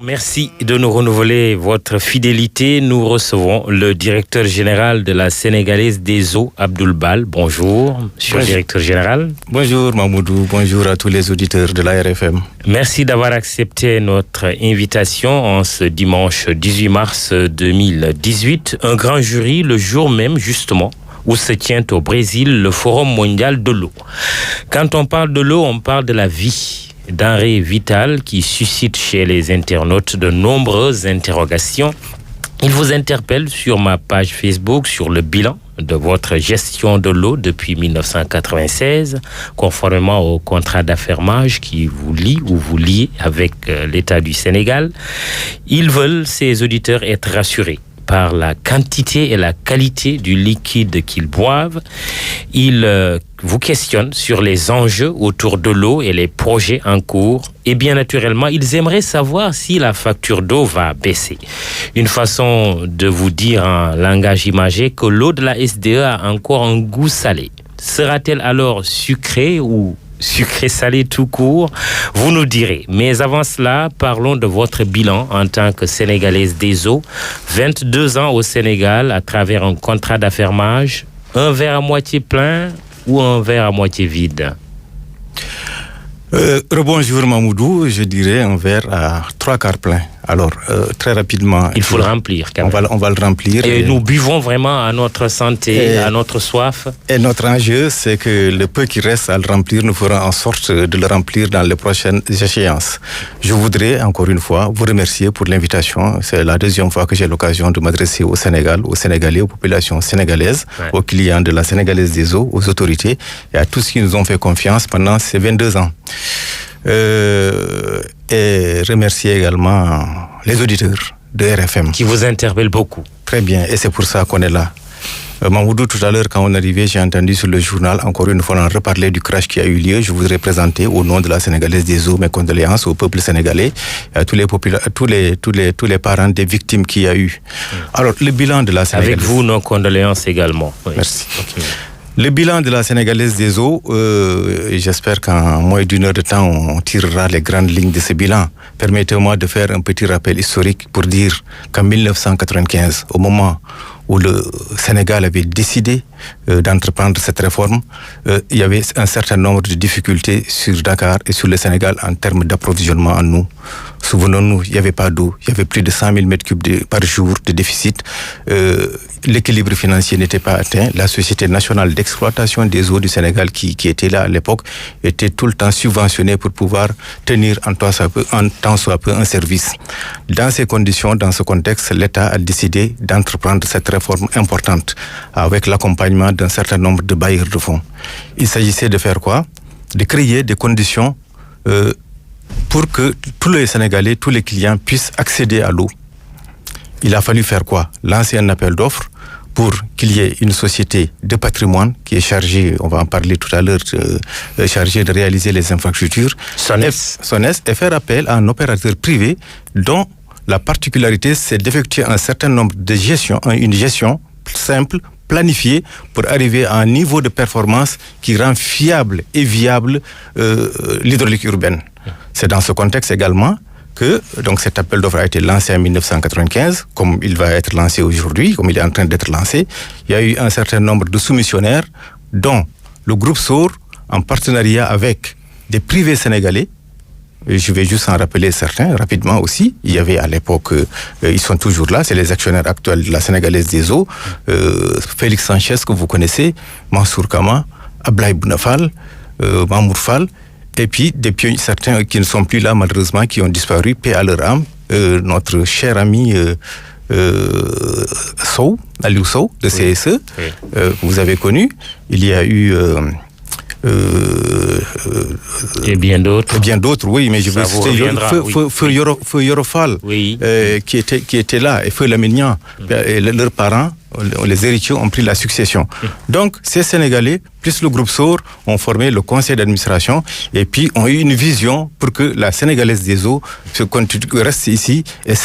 Merci de nous renouveler votre fidélité. Nous recevons le directeur général de la Sénégalaise des eaux, Abdoul Bal. Bonjour, monsieur le directeur général. Bonjour Mamoudou, bonjour à tous les auditeurs de la RFM. Merci d'avoir accepté notre invitation en ce dimanche 18 mars 2018. Un grand jury, le jour même justement, où se tient au Brésil le Forum mondial de l'eau. Quand on parle de l'eau, on parle de la vie. Denrée vitale qui suscite chez les internautes de nombreuses interrogations. Il vous interpelle sur ma page Facebook sur le bilan de votre gestion de l'eau depuis 1996, conformément au contrat d'affermage qui vous lie ou vous lie avec l'État du Sénégal. Ils veulent, ces auditeurs, être rassurés par la quantité et la qualité du liquide qu'ils boivent. Ils vous questionnent sur les enjeux autour de l'eau et les projets en cours. Et bien naturellement, ils aimeraient savoir si la facture d'eau va baisser. Une façon de vous dire en langage imagé que l'eau de la SDE a encore un goût salé. Sera-t-elle alors sucrée ou sucré-salé tout court, vous nous direz. Mais avant cela, parlons de votre bilan en tant que Sénégalaise des eaux. 22 ans au Sénégal à travers un contrat d'affermage. Un verre à moitié plein ou un verre à moitié vide? Rebonjour Mamoudou, je dirais un verre à 3/4 plein. Alors, très rapidement... Il faut le remplir quand même. On va le remplir. Et nous buvons vraiment à notre santé, à notre soif. Et notre enjeu, c'est que le peu qui reste à le remplir, nous ferons en sorte de le remplir dans les prochaines échéances. Je voudrais, encore une fois, vous remercier pour l'invitation. C'est la deuxième fois que j'ai l'occasion de m'adresser au Sénégal, aux Sénégalais, aux populations sénégalaises, aux clients de la Sénégalaise des eaux, aux autorités et à tous ceux qui nous ont fait confiance pendant ces 22 ans. Et remercier également les auditeurs de RFM. Qui vous interpellent beaucoup. Très bien, et c'est pour ça qu'on est là. Mamoudou, tout à l'heure, quand on arrivait, j'ai entendu sur le journal, encore une fois, on reparlait du crash qui a eu lieu. Je voudrais présenter au nom de la Sénégalaise des eaux mes condoléances au peuple sénégalais, à tous les parents des victimes qu'il y a eu. Alors, le bilan de la Sénégalaise... Avec vous, nos condoléances également. Oui. Merci. Okay. Le bilan de la Sénégalaise des eaux, j'espère qu'en moins d'une heure de temps, on tirera les grandes lignes de ce bilan. Permettez-moi de faire un petit rappel historique pour dire qu'en 1995, au moment où le Sénégal avait décidé d'entreprendre cette réforme, il y avait un certain nombre de difficultés sur Dakar et sur le Sénégal en termes d'approvisionnement en eau. Souvenons-nous, il n'y avait pas d'eau, il y avait plus de 100 000 mètres cubes par jour de déficit. L'équilibre financier n'était pas atteint. La Société nationale d'exploitation des eaux du Sénégal, qui était là à l'époque, était tout le temps subventionnée pour pouvoir tenir en tant soit peu un service. Dans ces conditions, dans ce contexte, l'État a décidé d'entreprendre cette réforme importante avec l'accompagnement d'un certain nombre de bailleurs de fonds. Il s'agissait de faire quoi? De créer des conditions pour que tous les Sénégalais, tous les clients puissent accéder à l'eau. Il a fallu faire quoi? Lancer un appel d'offres pour qu'il y ait une société de patrimoine qui est chargée, on va en parler tout à l'heure, chargée de réaliser les infrastructures, SONES, et faire appel à un opérateur privé dont la particularité, c'est d'effectuer un certain nombre de gestions, une gestion simple, planifiée, pour arriver à un niveau de performance qui rend fiable et viable l'hydraulique urbaine. C'est dans ce contexte également que donc cet appel d'offres a été lancé en 1995, comme il va être lancé aujourd'hui, comme il est en train d'être lancé. Il y a eu un certain nombre de soumissionnaires, dont le groupe SOR, en partenariat avec des privés sénégalais. Je vais juste en rappeler certains rapidement aussi. Il y avait à l'époque, ils sont toujours là, c'est les actionnaires actuels de la Sénégalaise des eaux, Félix Sanchez, que vous connaissez, Mansour Kama, Ablaye Bounafal, Mamour Fall, et puis depuis certains qui ne sont plus là malheureusement, qui ont disparu, paix à leur âme, notre cher ami Sow, Aliou Sow, de CSE, vous avez connu. Il y a eu... et bien d'autres. Et bien d'autres, oui, mais je veux citer Feu Yorofal, oui. Qui était là, et Feu Lamignan, et leurs parents, les héritiers ont pris la succession. Donc, ces Sénégalais, plus le groupe SOR, ont formé le conseil d'administration et puis ont eu une vision pour que la Sénégalaise des eaux reste ici et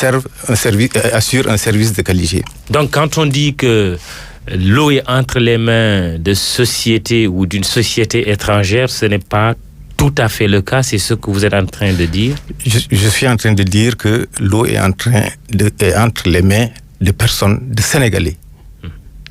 assure un service de qualité. Donc, quand on dit que l'eau est entre les mains de sociétés ou d'une société étrangère, ce n'est pas tout tout à fait le cas, c'est ce que vous êtes en train de dire? Je suis en train de dire que l'eau est entre les mains de personnes, de Sénégalais.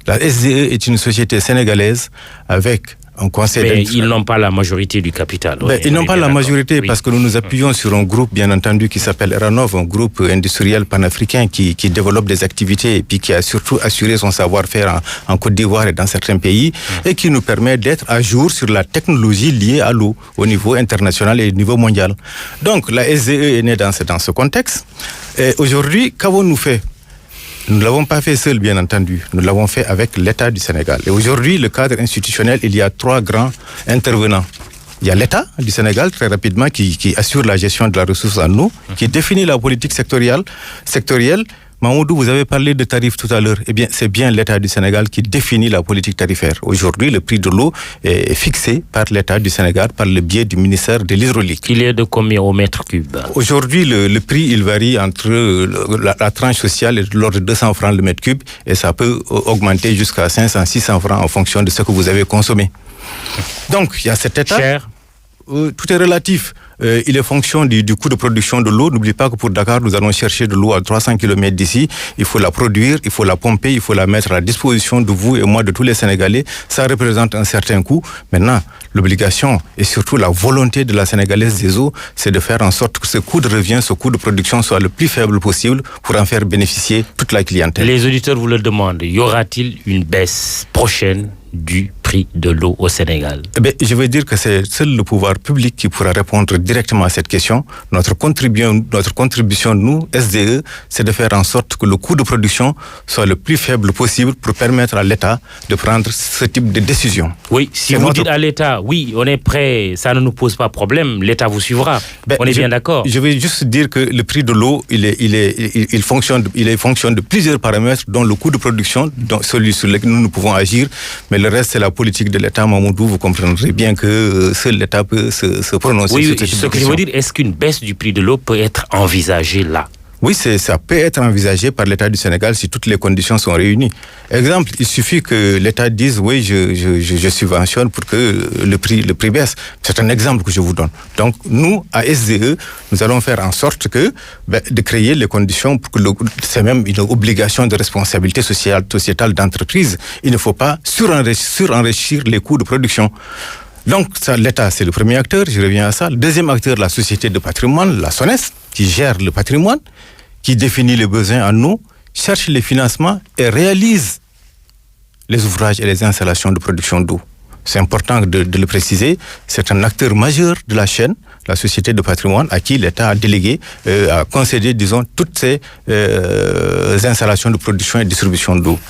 La SDE est une société sénégalaise avec un conseil. Mais ils n'ont pas la majorité du capital. Ben, ils n'ont pas la majorité parce que nous nous appuyons sur un groupe, bien entendu, qui s'appelle Eranov, un groupe industriel panafricain qui développe des activités et puis qui a surtout assuré son savoir-faire en Côte d'Ivoire et dans certains pays et qui nous permet d'être à jour sur la technologie liée à l'eau au niveau international et au niveau mondial. Donc la SDE est née dans ce contexte. Et aujourd'hui, qu'avons-nous fait? Nous ne l'avons pas fait seul, bien entendu. Nous l'avons fait avec l'État du Sénégal. Et aujourd'hui, le cadre institutionnel, il y a 3 grands intervenants. Il y a l'État du Sénégal, très rapidement, qui assure la gestion de la ressource en eau, qui définit la politique sectorielle. Mamoudou, vous avez parlé de tarifs tout à l'heure. Eh bien, c'est bien l'État du Sénégal qui définit la politique tarifaire. Aujourd'hui, le prix de l'eau est fixé par l'État du Sénégal par le biais du ministère de l'Hydraulique. Il est de combien au mètre cube? Aujourd'hui, le prix, il varie entre la tranche sociale et de l'ordre de 200 francs le mètre cube et ça peut augmenter jusqu'à 500, 600 francs en fonction de ce que vous avez consommé. Donc, il y a cet État. Cher. Tout est relatif. Il est fonction du coût de production de l'eau. N'oubliez pas que pour Dakar, nous allons chercher de l'eau à 300 km d'ici. Il faut la produire, il faut la pomper, il faut la mettre à la disposition de vous et moi, de tous les Sénégalais. Ça représente un certain coût. Maintenant, l'obligation et surtout la volonté de la Sénégalaise des eaux, c'est de faire en sorte que ce coût de revient, ce coût de production soit le plus faible possible pour en faire bénéficier toute la clientèle. Les auditeurs vous le demandent. Y aura-t-il une baisse prochaine du prix de l'eau au Sénégal? Je veux dire que c'est seul le pouvoir public qui pourra répondre directement à cette question. Notre contribution, nous, SDE, c'est de faire en sorte que le coût de production soit le plus faible possible pour permettre à l'État de prendre ce type de décision. Oui, si vous dites à l'État, oui, on est prêt, ça ne nous pose pas problème, l'État vous suivra. On est bien d'accord. Je vais juste dire que le prix de l'eau, il fonctionne de plusieurs paramètres, dont le coût de production, dont celui sur lequel nous pouvons agir, mais le reste, c'est la politique de l'État. Mamoudou, vous comprendrez bien que seul l'État peut se prononcer sur cette question. Ce que je veux dire, est-ce qu'une baisse du prix de l'eau peut être envisagée là? Oui, ça peut être envisagé par l'État du Sénégal si toutes les conditions sont réunies. Exemple, il suffit que l'État dise oui, je subventionne pour que le prix baisse. C'est un exemple que je vous donne. Donc, nous, à SDE, nous allons faire en sorte de créer les conditions pour que c'est même une obligation de responsabilité sociétale d'entreprise. Il ne faut pas surenrichir les coûts de production. Donc, l'État, c'est le premier acteur, je reviens à ça. Le deuxième acteur, la société de patrimoine, la SONES, qui gère le patrimoine, qui définit les besoins en eau, cherche les financements et réalise les ouvrages et les installations de production d'eau. C'est important de le préciser. C'est un acteur majeur de la chaîne, la société de patrimoine, à qui l'État a délégué, a concédé, disons, toutes ces installations de production et distribution d'eau.